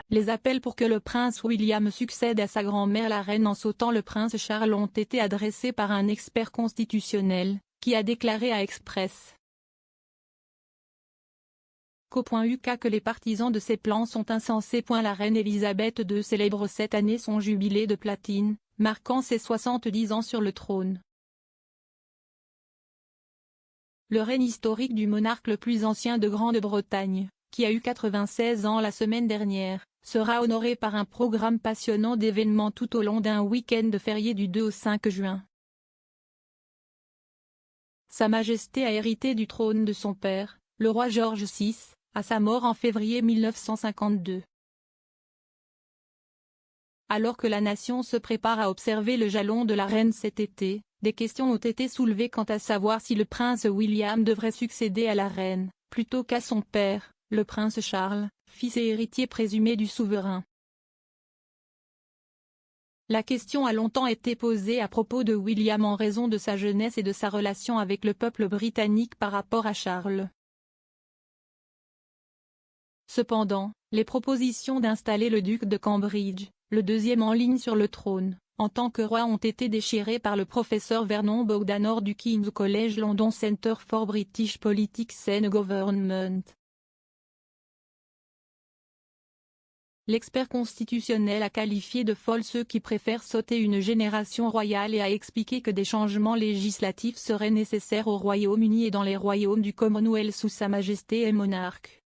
Les appels pour que le prince William succède à sa grand-mère la reine en sautant le prince Charles ont été adressés par un expert constitutionnel, qui a déclaré à Express. Co.uk que les partisans de ces plans sont insensés. La reine Elisabeth II célèbre cette année son jubilé de platine, marquant ses 70 ans sur le trône. Le règne historique du monarque le plus ancien de Grande-Bretagne, qui a eu 96 ans la semaine dernière, sera honoré par un programme passionnant d'événements tout au long d'un week-end férié du 2 au 5 juin. Sa Majesté a hérité du trône de son père, le roi George VI, à sa mort en février 1952. Alors que la nation se prépare à observer le jalon de la reine cet été, des questions ont été soulevées quant à savoir si le prince William devrait succéder à la reine, plutôt qu'à son père, le prince Charles, fils et héritier présumé du souverain. La question a longtemps été posée à propos de William en raison de sa jeunesse et de sa relation avec le peuple britannique par rapport à Charles. Cependant, les propositions d'installer le duc de Cambridge, le deuxième en ligne sur le trône, en tant que roi ont été déchirées par le professeur Vernon Bogdanor du King's College London Centre for British Politics and Government. L'expert constitutionnel a qualifié de folles ceux qui préfèrent sauter une génération royale et a expliqué que des changements législatifs seraient nécessaires au Royaume-Uni et dans les royaumes du Commonwealth sous Sa Majesté et monarque.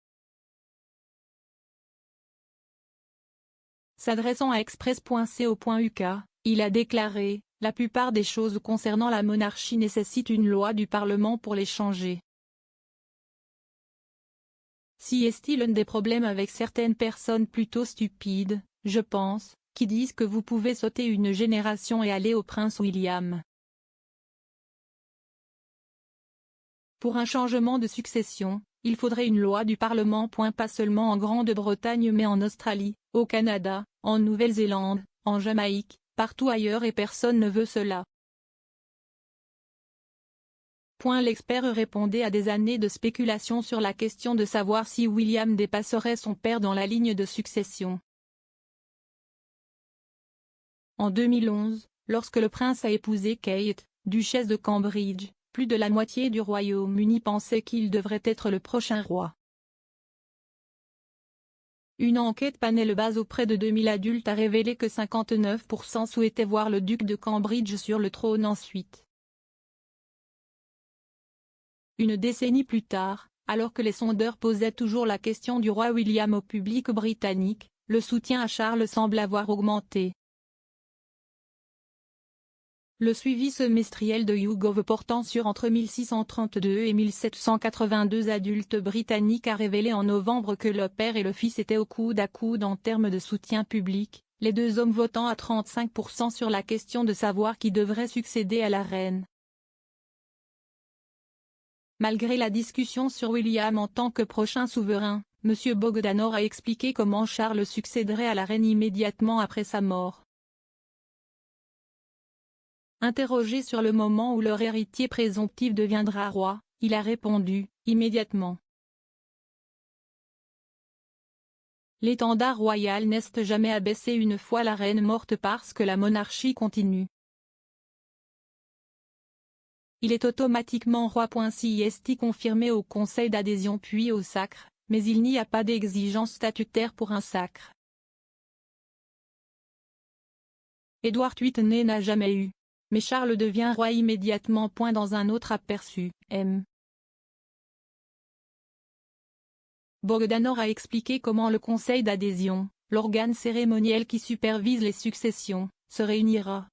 S'adressant à Express.co.uk, il a déclaré « La plupart des choses concernant la monarchie nécessitent une loi du Parlement pour les changer. Si est-il un des problèmes avec certaines personnes plutôt stupides, je pense, qui disent que vous pouvez sauter une génération et aller au prince William. Pour un changement de succession, il faudrait une loi du Parlement. Pas seulement en Grande-Bretagne mais en Australie, au Canada, en Nouvelle-Zélande, en Jamaïque, partout ailleurs et personne ne veut cela. » L'expert répondait à des années de spéculation sur la question de savoir si William dépasserait son père dans la ligne de succession. En 2011, lorsque le prince a épousé Kate, duchesse de Cambridge, plus de la moitié du Royaume-Uni pensait qu'il devrait être le prochain roi. Une enquête panel base auprès de 2000 adultes a révélé que 59% souhaitaient voir le duc de Cambridge sur le trône ensuite. Une décennie plus tard, alors que les sondeurs posaient toujours la question du roi William au public britannique, le soutien à Charles semble avoir augmenté. Le suivi semestriel de YouGov portant sur entre 1632 et 1782 adultes britanniques a révélé en novembre que le père et le fils étaient au coude à coude en termes de soutien public, les deux hommes votant à 35% sur la question de savoir qui devrait succéder à la reine. Malgré la discussion sur William en tant que prochain souverain, M. Bogdanor a expliqué comment Charles succéderait à la reine immédiatement après sa mort. Interrogé sur le moment où leur héritier présomptif deviendra roi, il a répondu « immédiatement ». L'étendard royal n'est jamais abaissé une fois la reine morte parce que la monarchie continue. Il est automatiquement roi. Si est confirmé au conseil d'adhésion puis au sacre, mais il n'y a pas d'exigence statutaire pour un sacre. Édouard VIII n'a jamais eu. Mais Charles devient roi immédiatement. Dans un autre aperçu, M. Bogdanor a expliqué comment le conseil d'adhésion, l'organe cérémoniel qui supervise les successions, se réunira.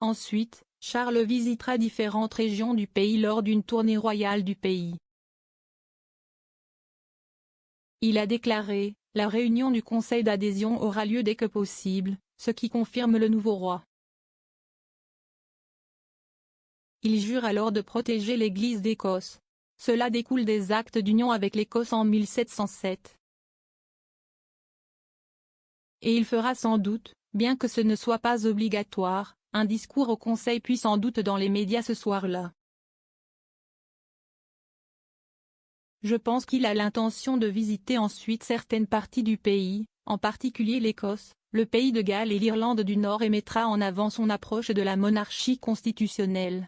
Ensuite, Charles visitera différentes régions du pays lors d'une tournée royale du pays. Il a déclaré « La réunion du conseil d'adhésion aura lieu dès que possible, ce qui confirme le nouveau roi. » Il jure alors de protéger l'Église d'Écosse. Cela découle des actes d'union avec l'Écosse en 1707. Et il fera sans doute, bien que ce ne soit pas obligatoire, un discours au Conseil puis sans doute dans les médias ce soir-là. Je pense qu'il a l'intention de visiter ensuite certaines parties du pays, en particulier l'Écosse, le Pays de Galles et l'Irlande du Nord, et mettra en avant son approche de la monarchie constitutionnelle.